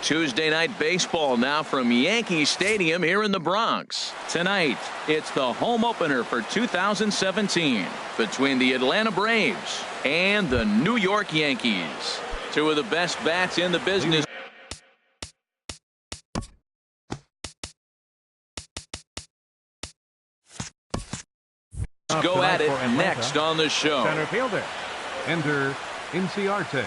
Tuesday night baseball now from Yankee Stadium here in the Bronx. Tonight, it's the home opener for 2017 between the Atlanta Braves and the New York Yankees. Two of the best bats in the business. Let's go at it next on the show. Center fielder, Ender Inciarte.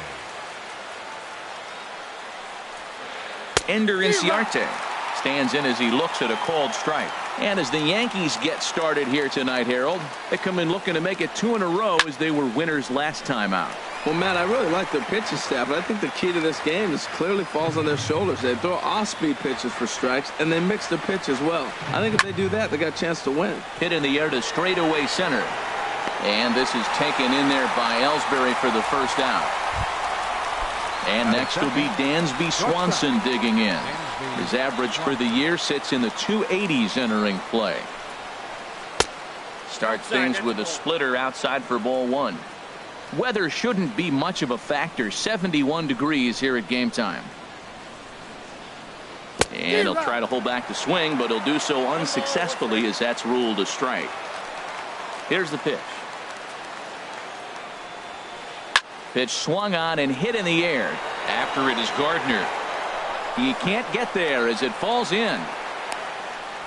Ender Inciarte stands in as he looks at a called strike. And as the Yankees get started here tonight, Harold, they come in looking to make it 2 in a row as they were winners last time out. Well, Matt, I really like their pitching staff, but I think the key to this game is clearly falls on their shoulders. They throw off-speed pitches for strikes, and they mix the pitch as well. I think if they do that, they got a chance to win. Hit in the air to straightaway center. And this is taken in there by Ellsbury for the first out. And next will be Dansby Swanson digging in. His average for the year sits in the 280s entering play. Starts things with a splitter outside for ball 1. Weather shouldn't be much of a factor. 71 degrees here at game time. And he'll try to hold back the swing, but he'll do so unsuccessfully as that's ruled a strike. Here's the pitch. Pitch swung on and hit in the air. After it is Gardner. He can't get there as it falls in.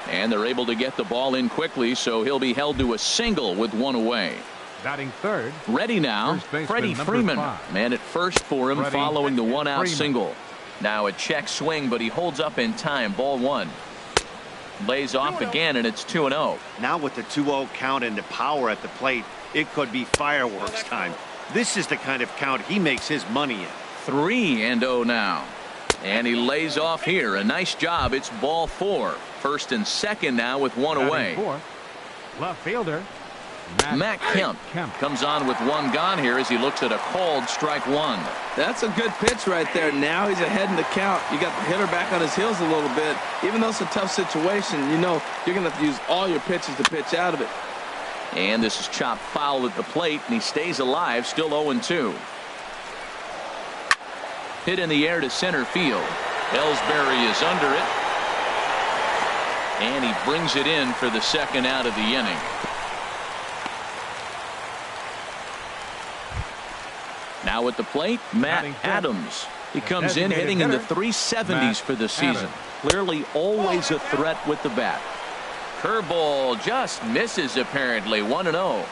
And they're able to get the ball in quickly, so he'll be held to a single with 1 away. Batting third. Ready now, Freddie Freeman. 5. Man at first for him following the 1-out single. Now a check swing, but he holds up in time. Ball 1. Lays off again, and it's 2-0. Now with the 2-0 count and the power at the plate, it could be fireworks time. This is the kind of count he makes his money in. 3-0 now. And he lays off here. A nice job. It's ball 4. First and second now with 1 away. Left fielder Matt Kemp comes on with 1 gone here as he looks at a called strike 1. That's a good pitch right there. Now he's ahead in the count. You got the hitter back on his heels a little bit. Even though it's a tough situation, you know you're going to have to use all your pitches to pitch out of it. And this is chopped foul at the plate, and he stays alive, still 0-2. Hit in the air to center field. Ellsbury is under it. And he brings it in for the second out of the inning. Now at the plate, Matt Adams. He comes in hitting in the 370s for the season. Clearly always a threat with the bat. Curveball just misses apparently. 1-0.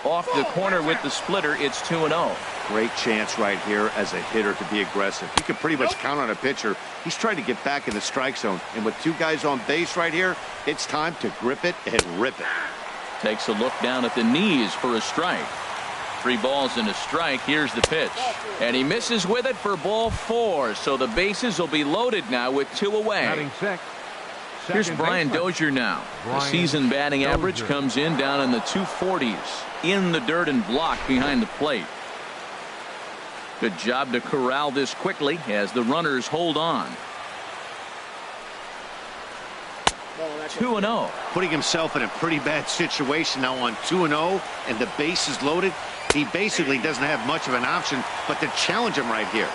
Off the corner with the splitter. It's 2-0. Great chance right here as a hitter to be aggressive. You can pretty much count on a pitcher. He's trying to get back in the strike zone. And with 2 guys on base right here, it's time to grip it and rip it. Takes a look down at the knees for a strike. 3 balls and a strike. Here's the pitch. And he misses with it for ball 4. So the bases will be loaded now with 2 away. Here's Brian Dozier now. The season batting average comes in down in the 240s. In the dirt and block behind the plate. Good job to corral this quickly as the runners hold on. 2-0. Putting himself in a pretty bad situation now on 2-0 and the bases loaded. He basically doesn't have much of an option but to challenge him right here.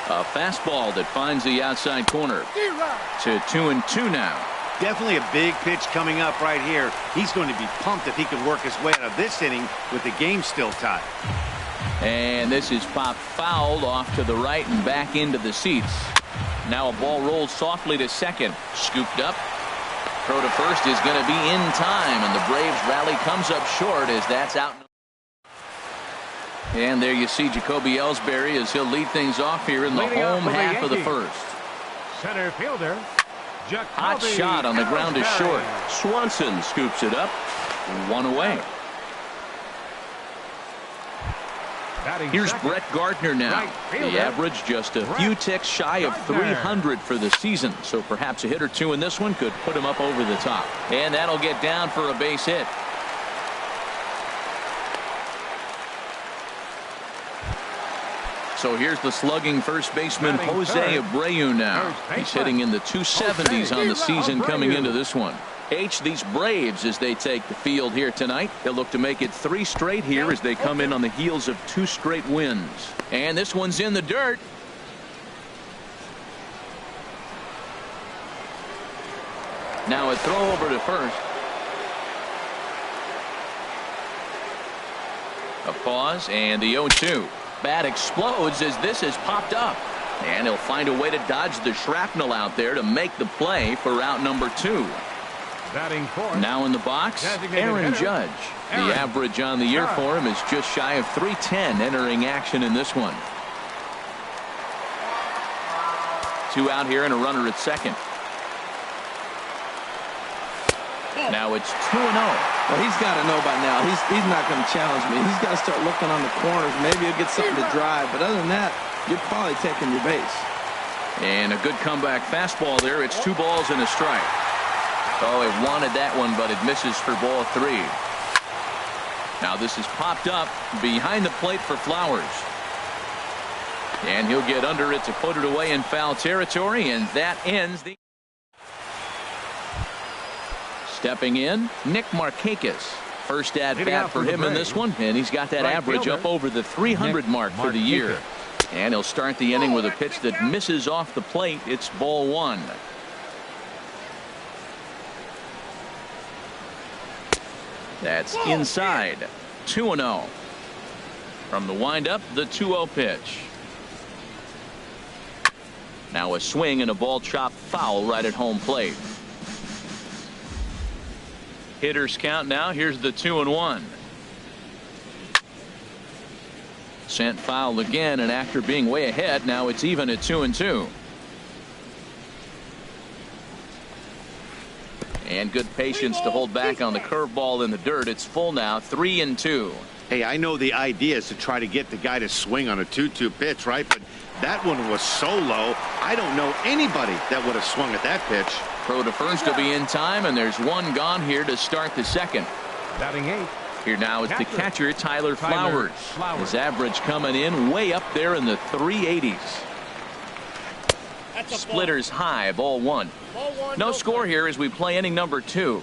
A fastball that finds the outside corner. To 2-2 now. Definitely a big pitch coming up right here. He's going to be pumped if he can work his way out of this inning with the game still tied. And this is popped fouled off to the right and back into the seats. Now a ball rolls softly to second. Scooped up. Throw to first is going to be in time, and the Braves rally comes up short as that's out. And there you see Jacoby Ellsbury as he'll lead things off here in the home half of the first. Center fielder. Hot shot on the ground is short. Swanson scoops it up. 1 away. Here's Brett Gardner now. The average just a few ticks shy of 300 for the season. So perhaps a hit or 2 in this one could put him up over the top. And that'll get down for a base hit. So here's the slugging first baseman Jose Abreu now. He's hitting in the 270s on the season coming into this one. These Braves, as they take the field here tonight, they'll look to make it 3 straight here as they come in on the heels of 2 straight wins. And this one's in the dirt. Now a throw over to first. A pause and the 0-2. Bat explodes as this has popped up. And he'll find a way to dodge the shrapnel out there to make the play for out number 2. Batting fourth. Now in the box, Aaron Judge. The average on the year for him is just shy of 310 entering action in this one. 2 out here and a runner at second. Now it's 2-0. Well, he's got to know by now. He's not going to challenge me. He's got to start looking on the corners. Maybe he'll get something to drive. But other than that, you're probably taking your base. And a good comeback fastball there. It's 2 balls and a strike. Oh, it wanted that one, but it misses for ball 3. Now this is popped up behind the plate for Flowers. And he'll get under it to put it away in foul territory, and that ends the... Stepping in, Nick Markakis. First at bat for him in this one, and he's got that average up over the 300 mark for the year. And he'll start the inning with a pitch that misses off the plate. It's ball 1. That's inside. 2-0. From the windup, the 2-0 pitch. Now a swing and a ball chopped foul right at home plate. Hitters count now. Here's the 2-1. Sent foul again, and after being way ahead, now it's even at 2-2. And good patience to hold back on the curveball in the dirt. It's full now, 3-2. Hey, I know the idea is to try to get the guy to swing on a 2-2 pitch, right? But that one was so low, I don't know anybody that would have swung at that pitch. Throw to first will be in time, and there's 1 gone here to start the second. Batting 8. Here now is the catcher, Tyler Flowers. His average coming in way up there in the 380s. Splitters high, ball 1. No score here as we play inning number 2.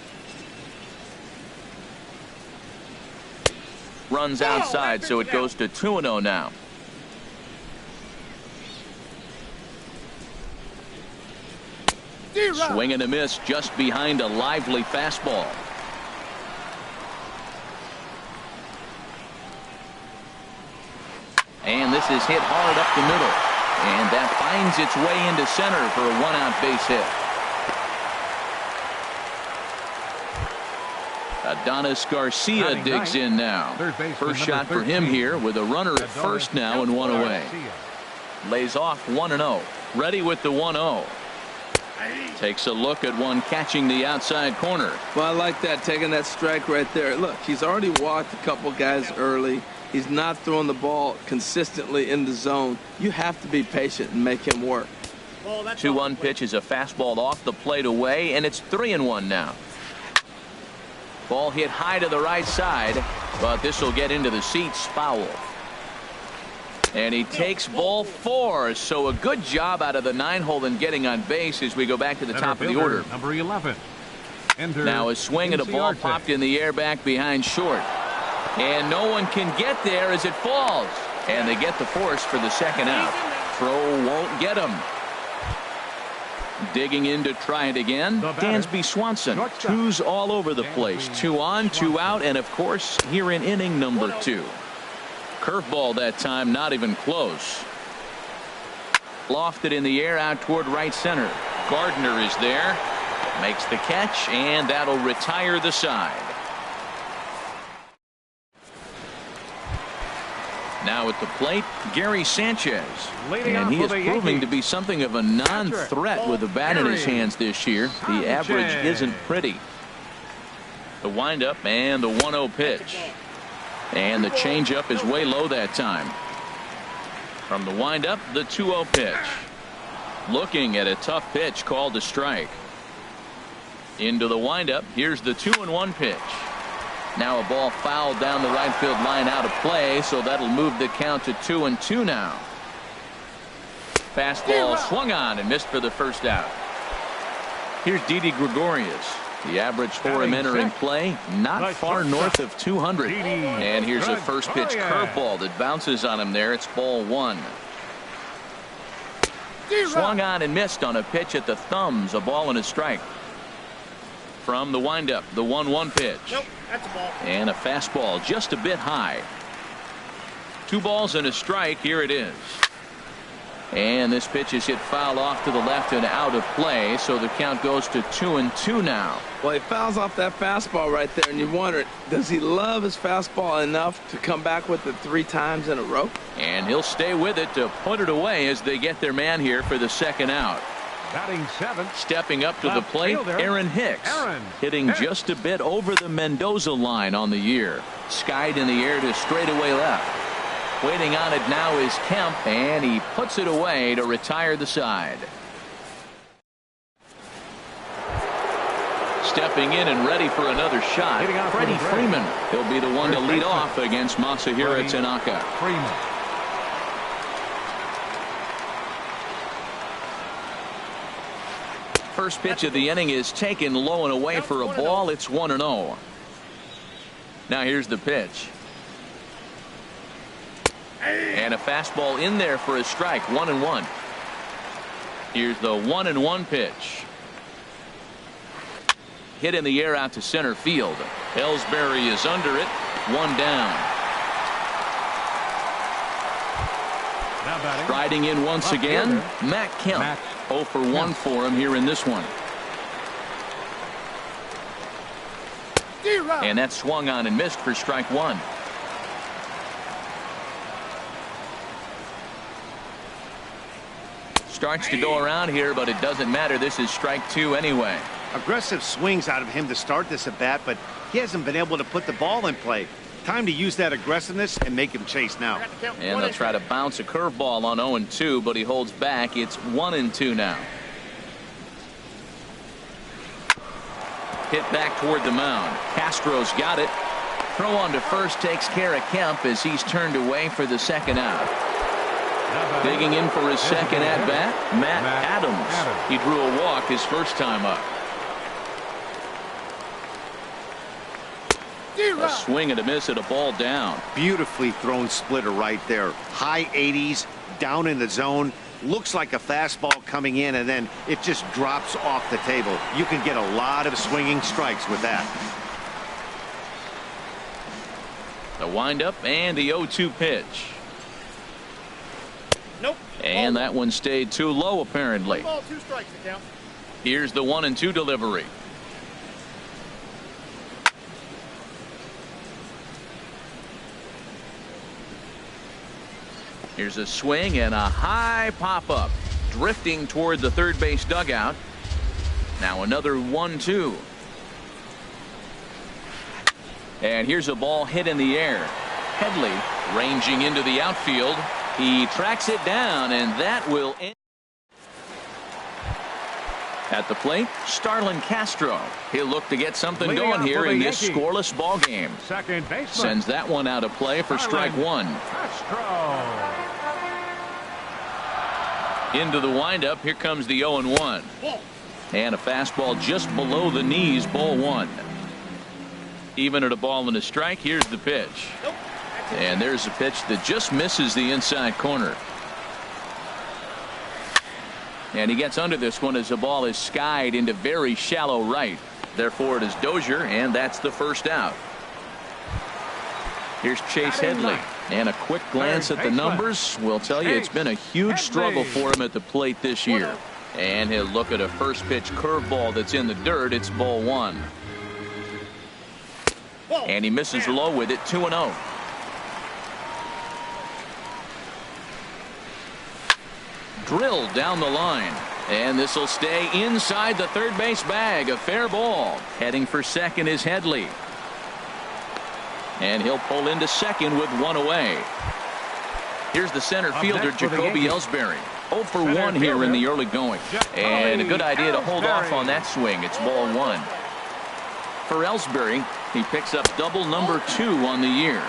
Runs outside, so it goes to 2-0 now. Swing and a miss just behind a lively fastball. And this is hit hard up the middle. And that finds its way into center for a 1-out base hit. Adonis Garcia digs in now. First shot for him here with a runner at first now and 1 away. Lays off 1-0. Ready with the 1-0. Takes a look at one catching the outside corner. Well, I like that, taking that strike right there. Look, he's already walked a couple guys early. He's not throwing the ball consistently in the zone. You have to be patient and make him work. 2-1 pitch is a fastball off the plate away, and it's 3-1 now. Ball hit high to the right side, but this will get into the seats, foul. And he takes ball 4, so a good job out of the 9-hole in getting on base as we go back to the top of the order. Number 11. Now a swing and a ball popped in the air back behind short. And no one can get there as it falls. And they get the force for the second out. Throw won't get him. Digging in to try it again, Dansby Swanson. 2s all over the place. 2 on, 2 out, and of course here in inning number 2. Curveball that time, not even close. Lofted in the air out toward right center. Gardner is there. Makes the catch, and that'll retire the side. Now at the plate, Gary Sanchez. And he is proving to be something of a non-threat with the bat in his hands this year. The average isn't pretty. The windup and the 1-0 pitch. And the changeup is way low that time. From the windup, the 2-0 pitch. Looking at a tough pitch called a strike. Into the windup, here's the 2-1 pitch. Now a ball fouled down the right field line out of play, so that'll move the count to 2-2 now. Fastball swung on and missed for the first out. Here's Didi Gregorius. The average for him entering play, not far north of 200. And here's a first pitch curveball that bounces on him there. It's ball one. Swung on and missed on a pitch at the thumbs. A ball and a strike. From the windup, the 1-1 pitch. Nope, that's a ball. And a fastball just a bit high. 2 balls and a strike. Here it is. And this pitch is hit foul off to the left and out of play, so the count goes to 2-2 now. Well, he fouls off that fastball right there, and you wonder, does he love his fastball enough to come back with it 3 times in a row? And he'll stay with it to put it away as they get their man here for the second out. Batting 7th. Stepping up to the plate, Aaron Hicks. Hitting just a bit over the Mendoza line on the year. Skied in the air to straightaway left. Waiting on it now is Kemp, and he puts it away to retire the side. Stepping in and ready for another shot, Freddie Freeman. He'll be the one to lead off against Masahiro Tanaka. First pitch of the inning is taken low and away for a ball. It's 1-0. Now here's the pitch. And a fastball in there for a strike. 1-1. Here's the 1-1 pitch. Hit in the air out to center field. Ellsbury is under it. 1 down. Riding in once again, Matt Kemp. 0 for 1 for him here in this one. And that swung on and missed for strike 1. Starts to go around here, but it doesn't matter. This is strike 2 anyway. Aggressive swings out of him to start this at bat, but he hasn't been able to put the ball in play. Time to use that aggressiveness and make him chase now. And they'll try to bounce a curveball on 0-2, but he holds back. It's 1-2 now. Hit back toward the mound. Castro's got it. Throw on to first takes care of Kemp as he's turned away for the second out. Digging in for his second at bat, Matt Adams. He drew a walk his first time up. A swing and a miss at a ball down. Beautifully thrown splitter right there. High 80s, down in the zone. Looks like a fastball coming in, and then it just drops off the table. You can get a lot of swinging strikes with that. The windup and the 0-2 pitch. Nope. And that one stayed too low apparently. 1 ball, 2 strikes to count. Here's the 1-2 delivery. Here's a swing and a high pop-up. Drifting toward the third base dugout. Now another 1-2. And here's a ball hit in the air. Headley ranging into the outfield. He tracks it down, and that will end. At the plate, Starlin Castro. He'll look to get something going here in this scoreless ball game. Second baseman. Sends that one out of play for strike 1. Castro. Into the windup. Here comes the 0-1. And a fastball just below the knees. Ball 1. Even at a ball and a strike. Here's the pitch. And there's a pitch that just misses the inside corner. And he gets under this one as the ball is skied into very shallow right. Therefore it is Dozier, and that's the first out. Here's Chase Headley, and a quick glance at the numbers will tell you it's been a huge struggle for him at the plate this year. And he'll look at a first pitch curveball that's in the dirt. It's ball 1. And he misses low with it. 2-0. Drilled down the line, and this will stay inside the third base bag. A fair ball. Heading for second is Headley, and he'll pull into second with 1 away. Here's the center fielder, Jacoby Ellsbury. 0 for 1 here in the early going, and a good idea to hold off on that swing. It's ball 1. For Ellsbury, he picks up double number 2 on the year.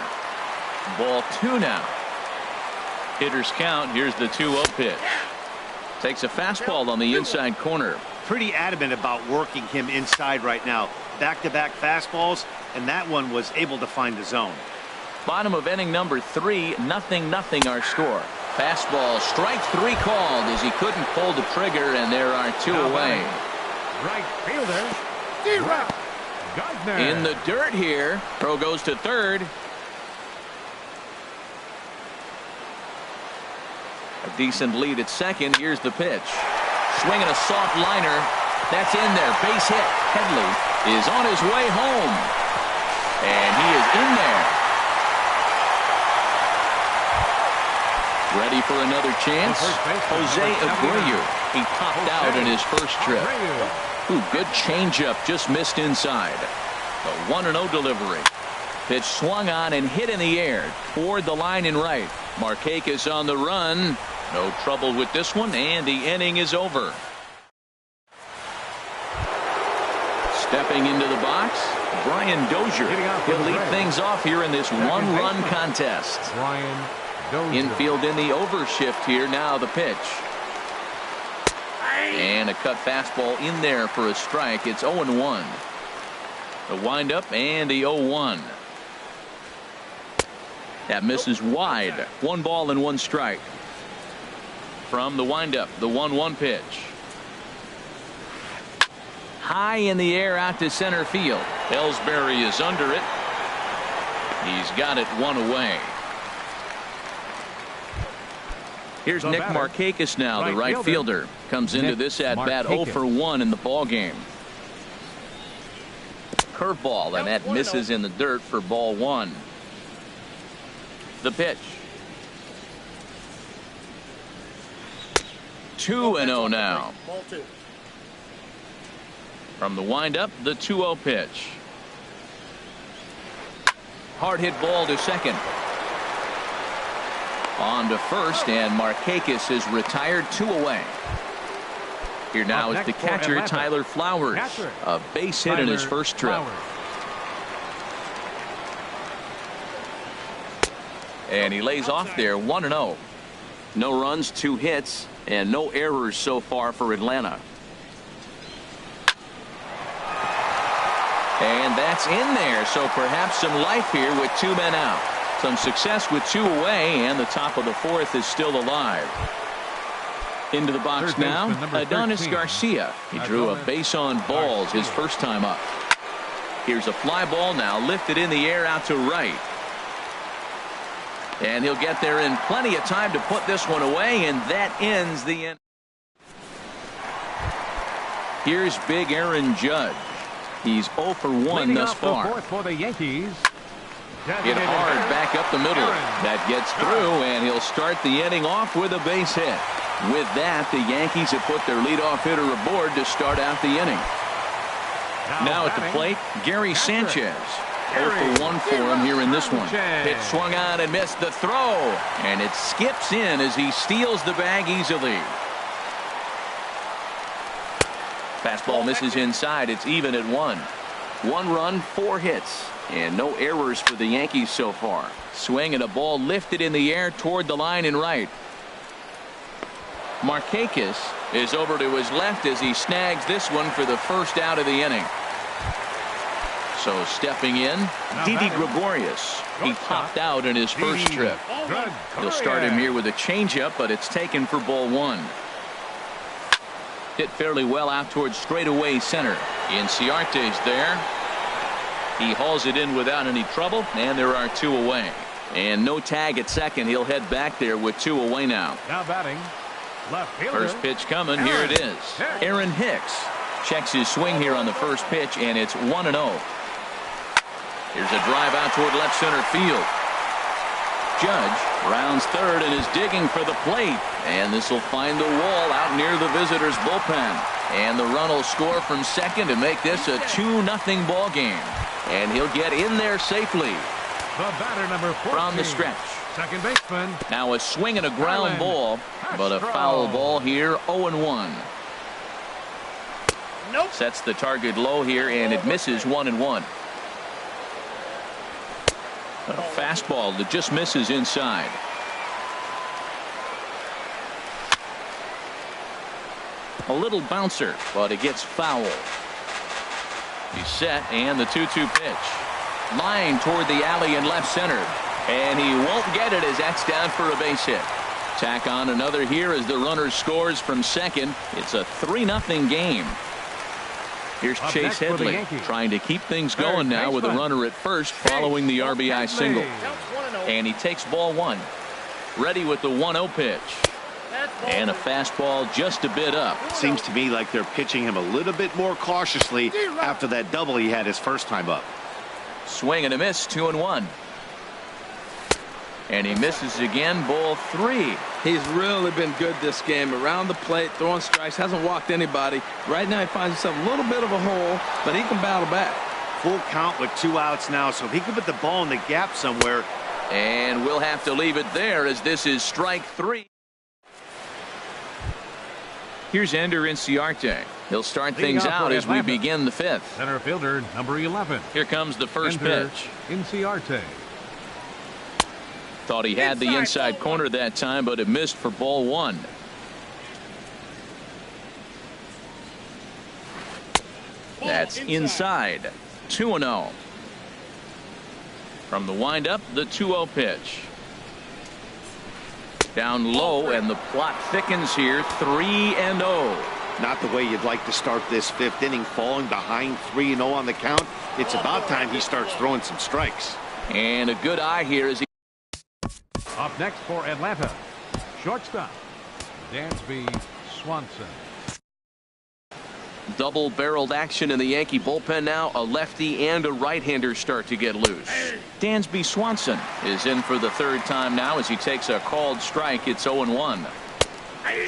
Ball 2 now. Hitters count. Here's the 2-0 pitch. Takes a fastball on the inside corner. pretty adamant about working him inside right now. Back-to-back fastballs, and that one was able to find the zone. Bottom of inning number 3, 0-0 our score. Fastball, strike 3 called as he couldn't pull the trigger, and there are 2 away. Right fielder. D-Rock. Gardner. In the dirt here. Throw goes to third. A decent lead at second. Here's the pitch. Swinging a soft liner. That's in there. Base hit. Headley is on his way home. And he is in there. Ready for another chance. Jose Abreu. He popped out in his first trip. Ooh, good changeup. Just missed inside. The 1-0 delivery. Pitch swung on and hit in the air toward the line and right. Markakis on the run. No trouble with this one, and the inning is over. Stepping into the box, Brian Dozier. He'll lead things off here in this one-run contest. Brian Dozier. Infield in the overshift here. Now the pitch. And a cut fastball in there for a strike. It's 0-1. The windup and the 0-1. That misses wide. 1 ball and 1 strike. From the windup, the 1-1 pitch. High in the air out to center field. Ellsbury is under it. He's got it 1 away. Here's Nick Markakis now, the right fielder. Comes into this at bat 0 for 1 in the ball game. Curveball, and that misses in the dirt for ball 1. The pitch. 2-0 now. Ball 2. From the windup, the 2-0 pitch. Hard hit ball to second. On to first, and Markakis is retired 2 away. Here now is the catcher, Tyler Flowers. A base hit in his first trip. And he lays off there 1-0. No runs, 2 hits, and no errors so far for Atlanta. And that's in there, so perhaps some life here with 2 men out. Some success with 2 away, and the top of the 4th is still alive. Into the box now, Adonis Garcia. He drew a base on balls his first time up. Here's a fly ball now, lifted in the air out to right. And he'll get there in plenty of time to put this one away, and that ends the inning. Here's big Aaron Judge. He's 0 for 1 thus far. For the Yankees. Hit hard back up the middle. That gets through, and he'll start the inning off with a base hit. With that, the Yankees have put their leadoff hitter aboard to start out the inning. Now at the plate, Gary Sanchez. 0 for 1 for him here in this one. Pitch swung on and missed the throw, and it skips in as he steals the bag easily. Fastball misses inside. It's even at 1. 1 run, 4 hits, and no errors for the Yankees so far. Swing and a ball lifted in the air toward the line and right. Markakis is over to his left as he snags this one for the first out of the inning. So stepping in, Didi Gregorius. He popped out in his first trip. He'll start him here with a changeup, but it's taken for ball 1. Hit fairly well out towards straightaway center. Inciarte's there. He hauls it in without any trouble, and there are 2 away. And no tag at second. He'll head back there with 2 away now. Now batting, left fielder. First pitch coming. Here it is. Aaron Hicks checks his swing here on the first pitch, and it's 1-0. Here's a drive out toward left center field. Judge rounds third and is digging for the plate, and this will find the wall out near the visitors' bullpen. And the run will score from second to make this a 2-0 ball game. And he'll get in there safely. The batter, number 14, from the stretch. Second baseman. Now a swing and a ground ball, but a foul ball here. 0-1. Nope. Sets the target low here, and it misses 1-1. A fastball that just misses inside. A little bouncer, but it gets foul. He's set, and the 2-2 pitch. Line toward the alley in left center. And he won't get it as that's down for a base hit. Tack on another here as the runner scores from second. It's a 3-0 game. Here's Up Chase next for the Headley Yankees. trying to keep things going now with a runner at first following the RBI single. Counts 1-0. And he takes ball one. Ready with the 1-0 pitch. That's ball And a two. fastball just a bit up. Seems to me like they're pitching him a little bit more cautiously after that double he had his first time up. Swing and a miss, 2-1. And he misses again, ball three. He's really been good this game. Around the plate, throwing strikes, hasn't walked anybody. Right now he finds himself a little bit of a hole, but he can battle back. Full count with 2 outs now, so if he can put the ball in the gap somewhere. And we'll have to leave it there as this is strike three. Here's Ender Inciarte. He'll start Leading things off for out as we Atlanta. begin the fifth. Center fielder, number 11. Here comes the first Enter pitch. Inciarte. Thought he had the inside corner that time, but it missed for ball one. That's inside. 2-0. From the windup, the 2-0 pitch. Down low, and the plot thickens here. 3-0. Not the way you'd like to start this fifth inning, falling behind 3-0 on the count. It's about time he starts throwing some strikes. And a good eye here as he. Up next for Atlanta, shortstop, Dansby Swanson. Double-barreled action in the Yankee bullpen now. A lefty and a right-hander start to get loose. Dansby Swanson is in for the third time now as he takes a called strike. It's 0-1.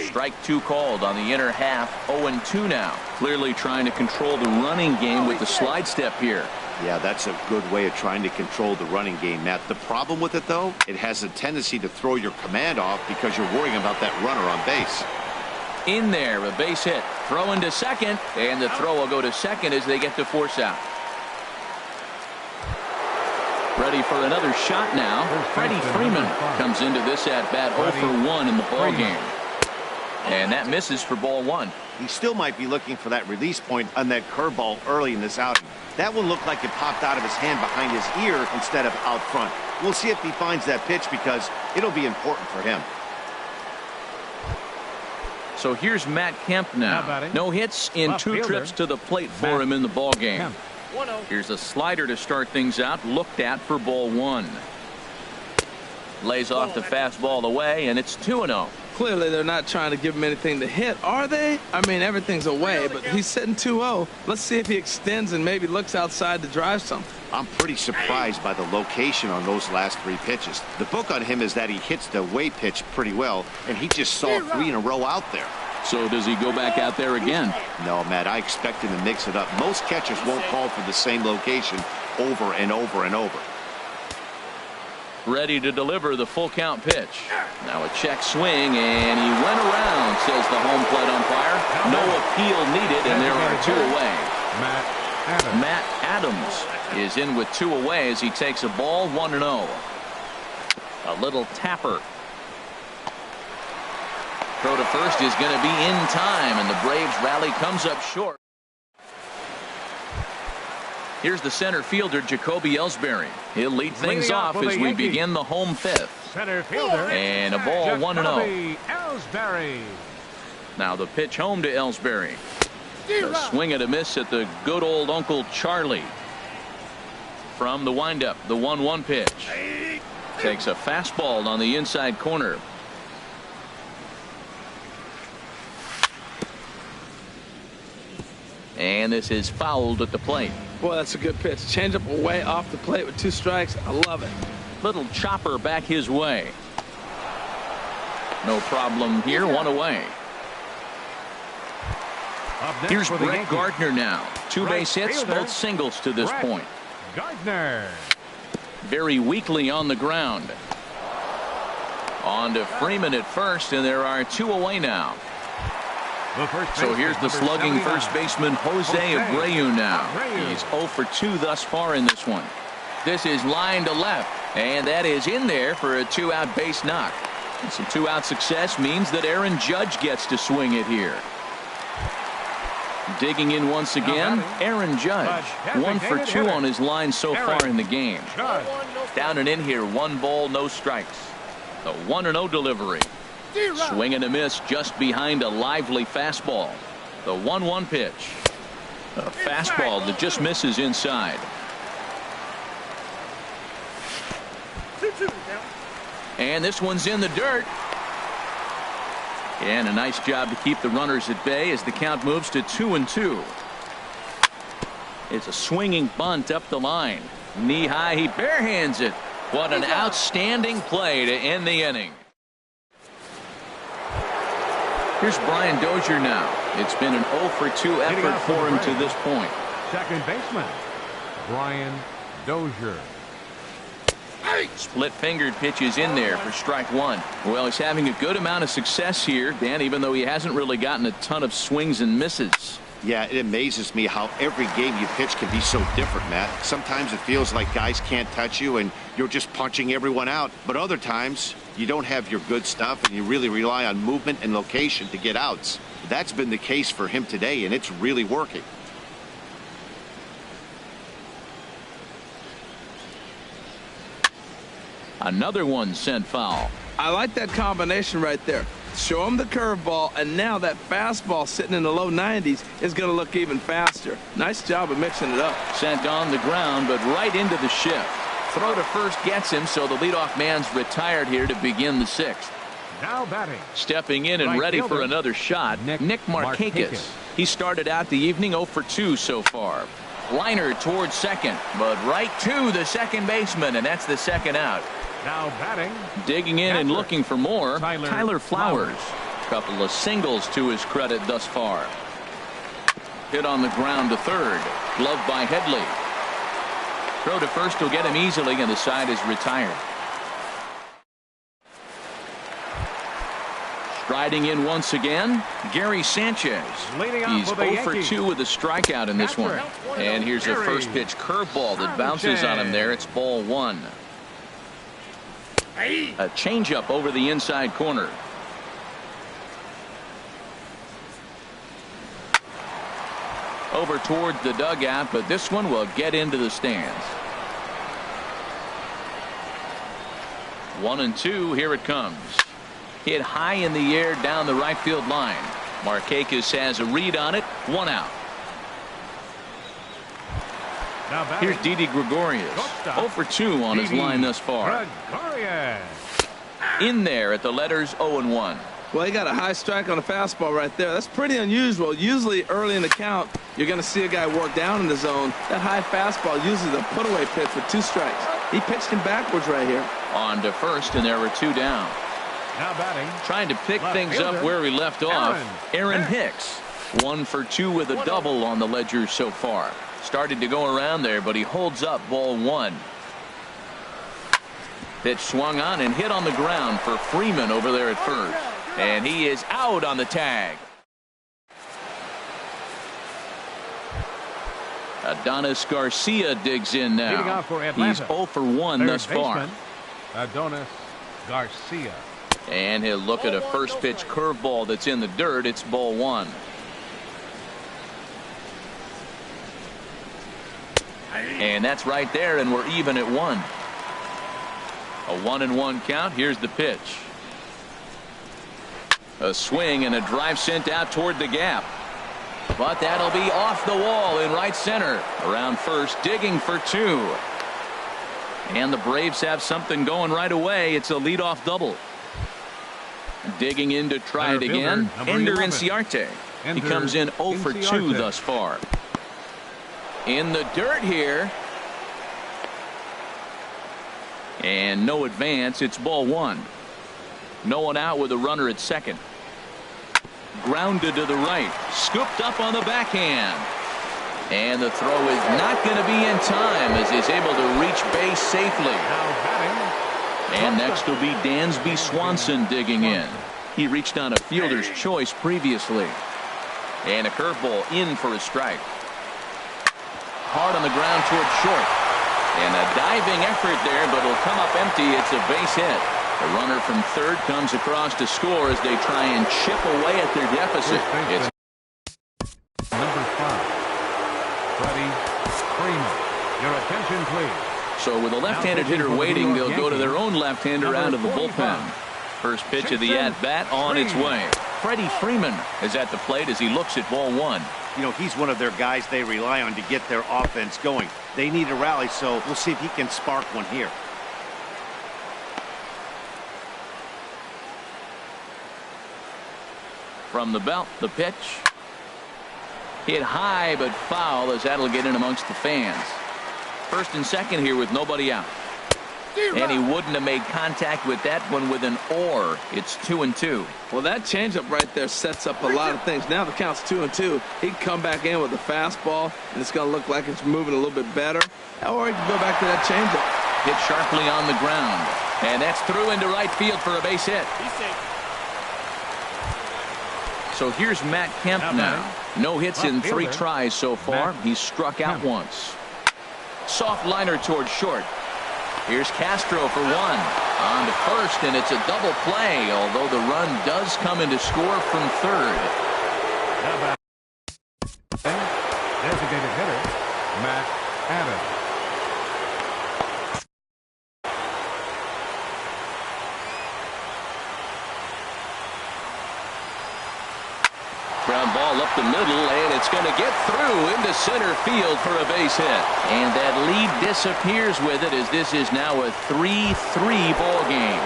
Strike two called on the inner half. 0-2 now. Clearly trying to control the running game with the slide step here. Yeah, that's a good way of trying to control the running game, Matt. The problem with it, though, it has a tendency to throw your command off because you're worrying about that runner on base. In there, a base hit. Throw into second, and the throw will go to second as they get to force out. Ready for another shot now. Freddie Freeman comes into this at bat 0 for 1 in the ball game. And that misses for ball one. He still might be looking for that release point on that curveball early in this outing. That one looked like it popped out of his hand behind his ear instead of out front. We'll see if he finds that pitch because it'll be important for him. So here's Matt Kemp now. No hits in Left 2 fielder. trips to the plate for Matt him in the ball game. Kemp. 1-0. Here's a slider to start things out. Looked at for ball one. Lays off the fastball away, and it's 2-0. Clearly they're not trying to give him anything to hit, are they? I mean, everything's away, but he's sitting 2-0. Let's see if he extends and maybe looks outside to drive something. I'm pretty surprised by the location on those last 3 pitches. The book on him is that he hits the away pitch pretty well, and he just saw 3 in a row out there. So does he go back out there again? No, Matt, I expect him to mix it up. Most catchers won't call for the same location over and over and over. Ready to deliver the full count pitch. Now a check swing, and he went around, says the home plate umpire. No appeal needed, and there are 2 away. Matt Adams is in with 2 away as he takes a ball 1-0. A little tapper. Throw to first is going to be in time, and the Braves rally comes up short. Here's the center fielder, Jacoby Ellsbury. He'll lead things Leading off off for as the we Yankees. begin the home fifth. Center fielder. And a ball 1-0. Jacoby Ellsbury. Now the pitch home to Ellsbury. The swing and a miss at the good old Uncle Charlie. From the windup, the 1-1 pitch. Takes a fastball on the inside corner. And this is fouled at the plate. Boy, that's a good pitch. Changeup away off the plate with 2 strikes. I love it. Little chopper back his way. No problem here. 1 away. Up next Here's for the Brett Yankees, Gardner now. 2 base hits, fielder, both singles to this Brett point. Gardner. Very weakly on the ground. On to Freeman at first, and there are 2 away now. The first So here's the baseman, slugging number first 79. baseman Jose Abreu now. Abreu. He's 0 for 2 thus far in this one. This is line to left, and that is in there for a 2-out base knock. And some 2-out success means that Aaron Judge gets to swing it here. Digging in once again, Aaron Judge. 1 for 2 on his line so far in the game. Down and in here, 1 ball, no strikes. The 1-0 delivery. Swing and a miss just behind a lively fastball. The 1-1 pitch. A fastball that just misses inside. And this one's in the dirt. And a nice job to keep the runners at bay as the count moves to 2-2. It's a swinging bunt up the line. Knee high, he barehands it. What an outstanding play to end the inning. Here's Brian Dozier now. It's been an 0 for 2 effort for him to this point. Second baseman, Brian Dozier. Split-fingered pitches in there for strike 1. Well, he's having a good amount of success here, Dan, even though he hasn't really gotten a ton of swings and misses. Yeah, it amazes me how every game you pitch can be so different, Matt. Sometimes it feels like guys can't touch you and you're just punching everyone out. But other times you don't have your good stuff and you really rely on movement and location to get outs. That's been the case for him today, and it's really working. Another one sent foul. I like that combination right there. Show him the curveball, and now that fastball sitting in the low 90s is going to look even faster. Nice job of mixing it up. Sent on the ground, but right into the shift. Throw to first gets him, so the leadoff man's retired here to begin the 6th. Now batting. Stepping in and ready for another shot, Nick Markakis. He started out the evening 0 for 2 so far. Liner towards second, but right to the second baseman, and that's the second out. Now batting. Digging in and looking for more, Tyler Flowers. Couple of singles to his credit thus far. Hit on the ground to third. Gloved by Headley. Throw to first will get him easily, and the side is retired. Striding in once again, Gary Sanchez. He's 0 for 2 with a strikeout in this one. And here's a first pitch curveball that bounces on him there. It's ball 1. A changeup over the inside corner. Over towards the dugout, but this one will get into the stands. 1-2, here it comes. Hit high in the air down the right field line. Markakis has a read on it. 1 out. Here's Didi Gregorius. 0 for 2 on his line thus far. In there at the letters 0-1. Well, he got a high strike on a fastball right there. That's pretty unusual. Usually early in the count, you're going to see a guy work down in the zone. That high fastball usually the put-away pitch with 2 strikes. He pitched him backwards right here. On to first, and there were 2 down. Now batting. Trying to pick things up where he left off. Aaron Hicks. 1 for 2 with a double on the ledger so far. Started to go around there, but he holds up ball 1. Pitch swung on and hit on the ground for Freeman over there at first. And he is out on the tag. Adonis Garcia digs in now. He's 0 for 1 thus far. Adonis Garcia. And he'll look at a first pitch curveball that's in the dirt. It's ball 1. And that's right there, and we're even at 1. A 1-1 count. Here's the pitch. A swing and a drive sent out toward the gap. But that'll be off the wall in right center. Around first, digging for 2. And the Braves have something going right away. It's a leadoff double. Digging in to try it again. Ender Inciarte. He comes in 0 for 2 thus far. In the dirt here. And no advance. It's ball 1. No one out with a runner at second. Grounded to the right. Scooped up on the backhand. And the throw is not going to be in time as he's able to reach base safely. And next will be Dansby Swanson digging in. He reached on a fielder's choice previously. And a curveball in for a strike. Hard on the ground toward short. And a diving effort there, but it'll come up empty. It's a base hit. The runner from third comes across to score as they try and chip away at their deficit. It's number Your attention, please. So with a left-handed hitter waiting, they'll go to their own left-hander out of the bullpen. First pitch of the at-bat on its way. Freddie Freeman is at the plate as he looks at ball one. You know, he's one of their guys they rely on to get their offense going. They need a rally, so we'll see if he can spark one here. From the belt, the pitch. Hit high but foul as that'll get in amongst the fans. First and second here with nobody out. And he wouldn't have made contact with that one with an or. It's 2-2. Well, that changeup right there sets up a lot of things. Now the count's 2-2. He can come back in with a fastball, and it's going to look like it's moving a little bit better. Or he can go back to that changeup. Hit sharply on the ground. And that's through into right field for a base hit. So here's Matt Kemp now. No hits in 3 tries so far. He's struck out once. Soft liner towards short. Here's Castro for one. On to first, and it's a double play, although the run does come in to score from third. Designated hitter, Matt Adams. Ground ball up the middle, and it's going to get through into center field for a base hit. And that lead disappears with it as this is now a 3-3 ball game.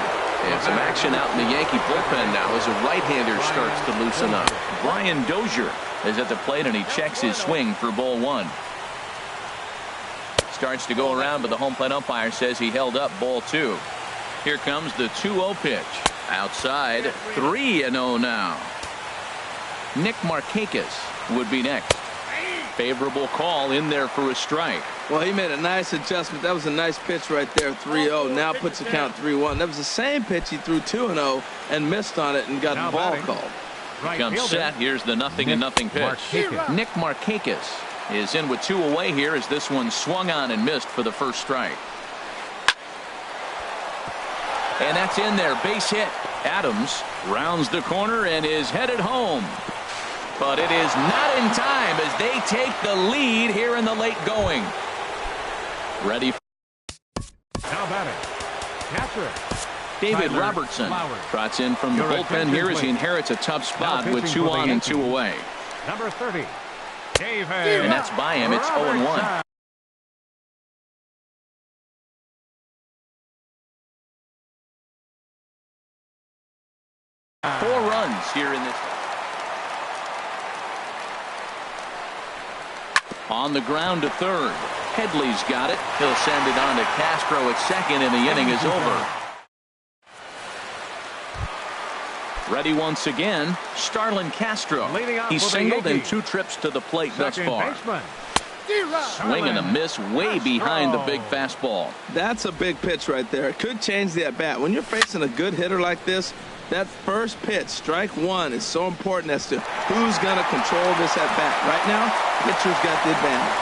And some action out in the Yankee bullpen now as a right-hander starts to loosen up. Brian Dozier is at the plate, and he checks his swing for ball one. Starts to go around, but the home plate umpire says he held up ball two. Here comes the 2-0 pitch. Outside, 3-0 now. Nick Markakis would be next. Favorable call in there for a strike. Well, he made a nice adjustment. That was a nice pitch right there, 3-0. Now puts the count 3-1. That was the same pitch he threw 2-0 and missed on it and got the ball called. Right comes set. Here's the 0-0 pitch. Nick Markakis is in with 2 away here as this one swung on and missed for the first strike. And that's in there. Base hit. Adams rounds the corner and is headed home. But it is not in time as they take the lead here in the late going. Ready. Now batting, catcher. David Robertson trots in from the bullpen here as he inherits a tough spot with 2 on and 2 away. Number 30, David. And that's by him. It's 0-1. Four runs here in this. On the ground to third. Headley's got it. He'll send it on to Castro at second, and the inning is over. Ready once again, Starlin Castro. He singled in 2 trips to the plate thus far. Swing and a miss way behind the big fastball. That's a big pitch right there. It could change the at-bat. When you're facing a good hitter like this, that first pitch, strike one, is so important as to who's going to control this at-bat. Right now, pitcher's got the advantage.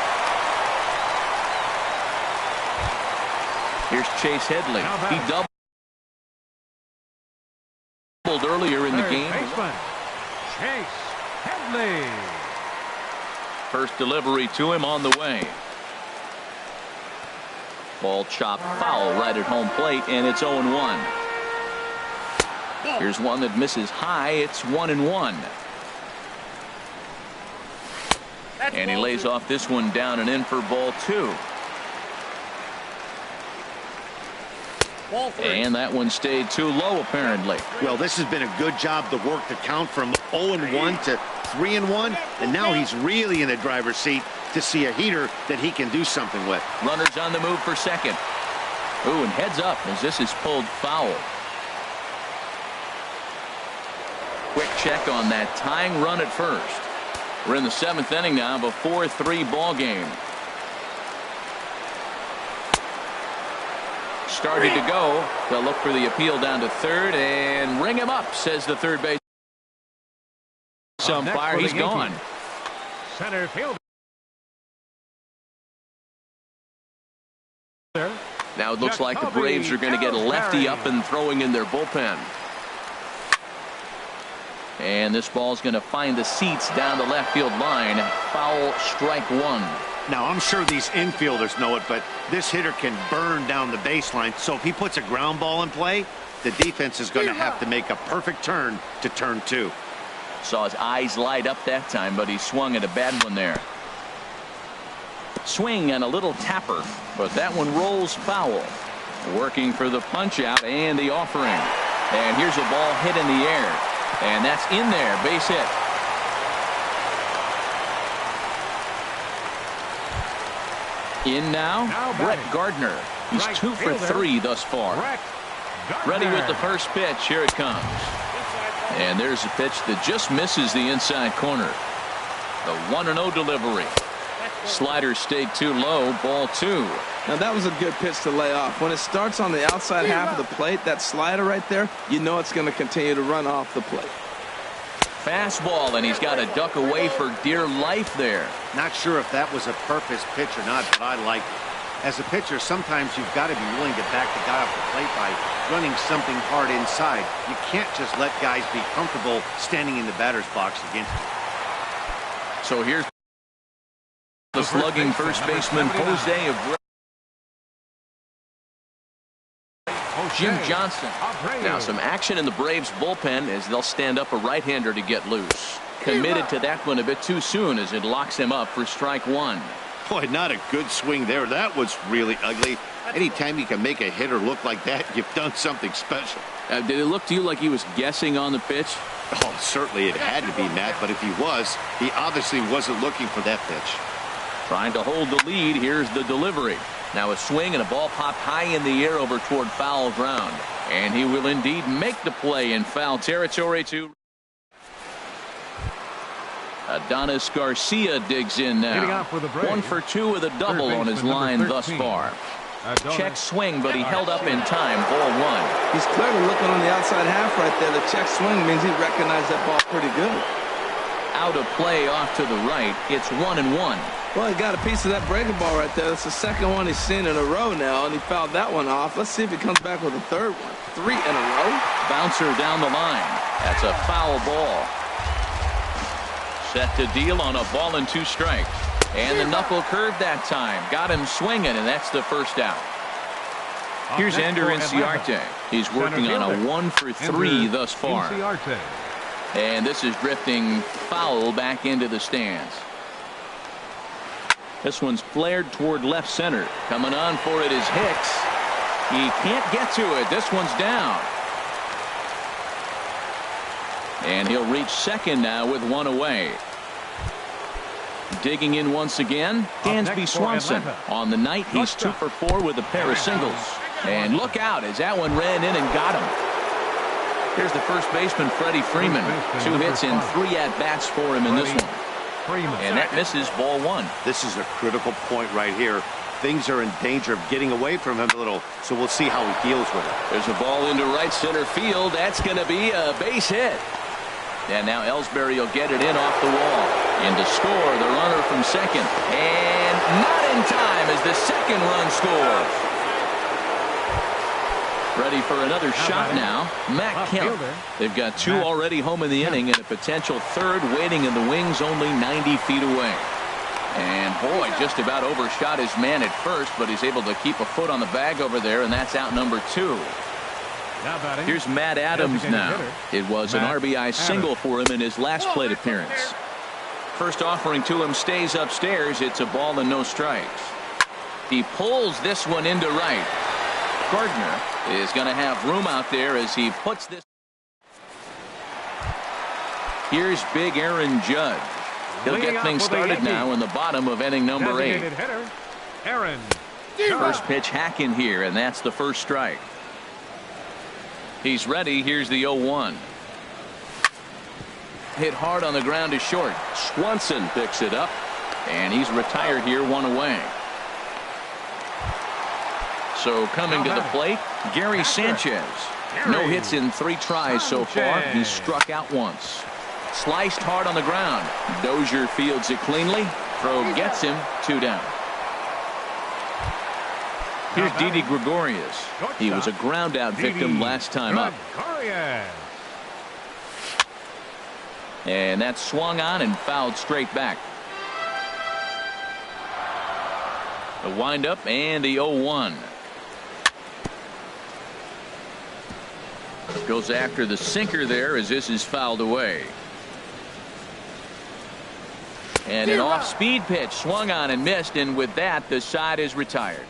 Here's Chase Headley. He doubled earlier in the game. Chase Headley. First delivery to him on the way. Ball chopped foul right at home plate, and it's 0-1. Here's one that misses high. It's 1-1. And he lays off this one down and in for ball 2. And that one stayed too low, apparently. Well, this has been a good job to work the count from 0-1 to 3-1, and now he's really in the driver's seat to see a heater that he can do something with. Runners on the move for second. Ooh, and heads up as this is pulled foul. Quick check on that tying run at first. We're in the 7th inning now of a 4-3 ball game. Started to go. They'll look for the appeal down to third and ring him up, says the third base umpire. He's gone. Center field. Now it looks like the Braves are going to get a lefty up and throwing in their bullpen. And this ball's going to find the seats down the left field line. Foul, strike one. Now, I'm sure these infielders know it, but this hitter can burn down the baseline. So if he puts a ground ball in play, the defense is going to have to make a perfect turn to turn 2. Saw his eyes light up that time, but he swung at a bad one there. Swing and a little tapper, but that one rolls foul. Working for the punch out and the offering. And here's a ball hit in the air. And that's in there. Base hit. In now Brett Gardner. He's 2 for 3 thus far. Ready with the first pitch. Here it comes. And there's a pitch that just misses the inside corner. The 1-0 delivery. Slider stayed too low. Ball 2. Now that was a good pitch to lay off. When it starts on the outside half of the plate, that slider right there, you know it's going to continue to run off the plate. Fastball, and he's got to duck away for dear life there. Not sure if that was a purpose pitch or not, but I like it. As a pitcher, sometimes you've got to be willing to back the guy off the plate by running something hard inside. You can't just let guys be comfortable standing in the batter's box against you. So here's the slugging first baseman, Jose Abreu. Jim Johnson. Now some action in the Braves bullpen as they'll stand up a right-hander to get loose. Committed to that one a bit too soon as it locks him up for strike 1. Boy, not a good swing there. That was really ugly. Anytime you can make a hitter look like that, you've done something special. Did it look to you like he was guessing on the pitch? Oh, certainly it had to be, Matt, but if he was, he obviously wasn't looking for that pitch. Trying to hold the lead. Here's the delivery. Now a swing and a ball popped high in the air over toward foul ground. And he will indeed make the play in foul territory to Adonis Garcia digs in now. 1 for 2 with a double on his line thus far. Check swing, but he held up in time. Ball 1. He's clearly looking on the outside half right there. The check swing means he recognized that ball pretty good. Out of play off to the right. It's 1-1. Well, he got a piece of that breaking ball right there. That's the second one he's seen in a row now, and he fouled that one off. Let's see if he comes back with a third one. 3 in a row. Bouncer down the line. That's a foul ball. Set to deal on a ball and 2 strikes. And the knuckle curve that time. Got him swinging, and that's the first out. Here's Ender Inciarte. He's working on a 1 for 3 thus far. And this is drifting foul back into the stands. This one's flared toward left center. Coming on for it is Hicks. He can't get to it. This one's down. And he'll reach second now with 1 away. Digging in once again, Dansby Swanson. On the night, he's 2 for 4 with a pair of singles. And look out as that one ran in and got him. Here's the first baseman, Freddie Freeman. 2 hits and 3 at-bats for him in this one. And that misses ball 1. This is a critical point right here. Things are in danger of getting away from him a little, so we'll see how he deals with it. There's a ball into right center field. That's going to be a base hit. And now Ellsbury will get it in off the wall. In to score, the runner from second. And not in time as the second run scores. Ready for another shot now. Matt Kemp. They've got 2 already home in the inning and a potential third waiting in the wings only 90 feet away. And boy, just about overshot his man at first, but he's able to keep a foot on the bag over there, and that's out number 2. Here's Matt Adams now. It was an RBI single for him in his last plate appearance. First offering to him stays upstairs. It's a ball and no strikes. He pulls this one into right. Gardner is going to have room out there as he puts this. Here's big Aaron Judge. He'll get things started now in the bottom of inning number 8. First pitch hack in here, and that's the first strike. He's ready. Here's the 0-1. Hit hard on the ground to short. Swanson picks it up, and he's retired here, 1 away. So coming to the plate, Gary Sanchez. No hits in 3 tries so far. He's struck out once. Sliced hard on the ground. Dozier fields it cleanly. Throw gets him. 2 down. Here's Didi Gregorius. He was a ground out victim last time up. And that swung on and fouled straight back. The windup and the 0-1. Goes after the sinker there as this is fouled away. And an off-speed pitch swung on and missed, and with that the side is retired.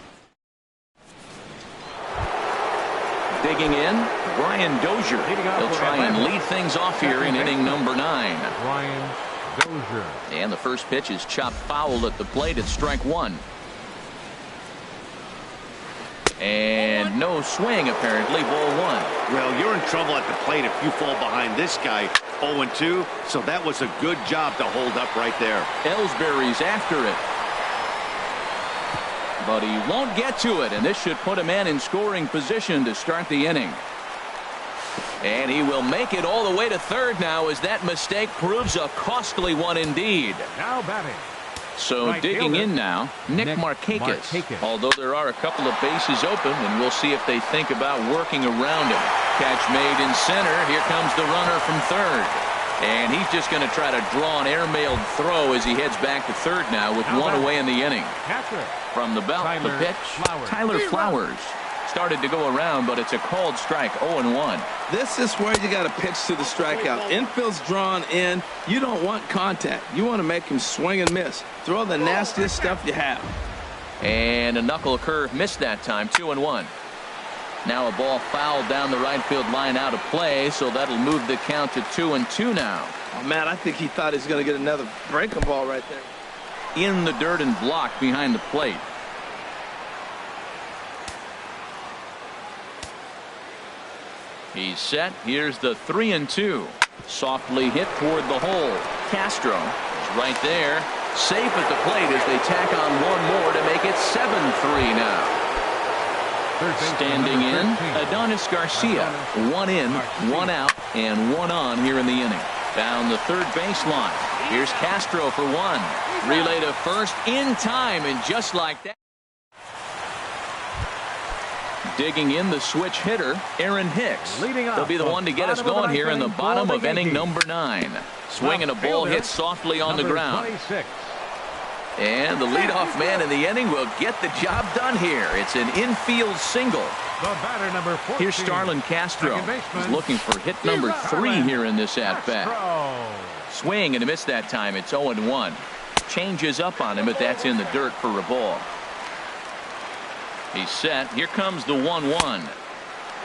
Digging in, Brian Dozier. He'll try and lead things off here in inning number 9. Brian Dozier. And the first pitch is chopped foul at the plate at strike 1. And no swing, apparently, ball 1. Well, you're in trouble at the plate if you fall behind this guy 0-2, so that was a good job to hold up right there. Ellsbury's after it. But he won't get to it, and this should put a man in scoring position to start the inning. And he will make it all the way to third now as that mistake proves a costly one indeed. Now batting. So Right digging fielder, in now, Nick Markakis. Although there are a couple of bases open, and we'll see if they think about working around him. Catch made in center. Here comes the runner from third. And he's just going to try to draw an airmailed throw as he heads back to third now with one away in the inning. Catcher. From the belt, the Tyler pitch, Flowers. Tyler Flowers. Started to go around, but it's a called strike, 0-1. This is where you got to pitch to the strikeout. Infield's drawn in. You don't want contact. You want to make him swing and miss. Throw the nastiest stuff you have. And a knuckle curve missed that time, 2-1. Now a ball fouled down the right field line out of play, so that'll move the count to 2-2 now. Oh, man, I think he thought he was going to get another breaking ball right there. In the dirt and blocked behind the plate. He's set. Here's the 3-2. Softly hit toward the hole. Castro is right there. Safe at the plate as they tack on one more to make it 7-3 now. Standing in, Adonis Garcia. One in, one out, and one on here in the inning. Down the third baseline. Here's Castro for one. Relay to first in time, and just like that. Digging in the switch hitter, Aaron Hicks. He'll be the one to get us going here in the bottom of inning number 9. Swinging a ball hit softly on the ground. 26. And the leadoff man in the inning will get the job done here. It's an infield single. The batter, number 14. Here's Starlin Castro. Second baseman. He's looking for hit number 3 here in this at-bat. Castro. Swing and a miss that time. It's 0-1. Changes up on him, but that's in the dirt for a ball. He's set. Here comes the 1-1.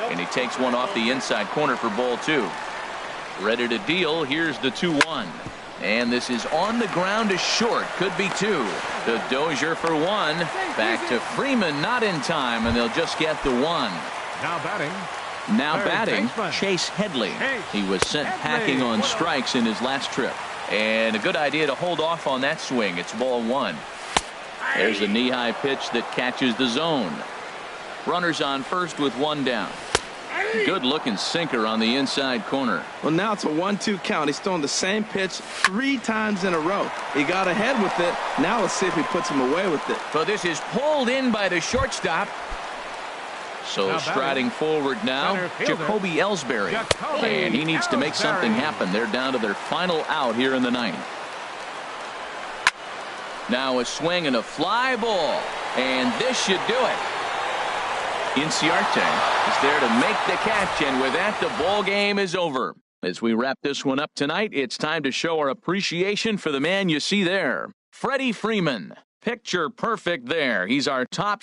And he takes one off the inside corner for ball 2. Ready to deal. Here's the 2-1. And this is on the ground to short. Could be 2. The Dozier for 1. Back to Freeman, not in time, and they'll just get the 1. Now batting. Now Third batting, baseman. Chase Headley. Chase He was sent Headley. packing on strikes in his last trip. And a good idea to hold off on that swing. It's ball 1. There's a knee-high pitch that catches the zone. Runners on first with 1 down. Good-looking sinker on the inside corner. Well, now it's a 1-2 count. He's throwing the same pitch 3 times in a row. He got ahead with it. Now let's see if he puts him away with it. But this is pulled in by the shortstop. So Now striding forward now, center fielder, Jacoby Ellsbury. Jacoby And he needs to make something Ellsbury. happen. They're down to their final out here in the 9th. Now a swing and a fly ball. And this should do it. Inciarte is there to make the catch, and with that, the ball game is over. As we wrap this one up tonight, it's time to show our appreciation for the man you see there, Freddie Freeman. Picture perfect there. He's our top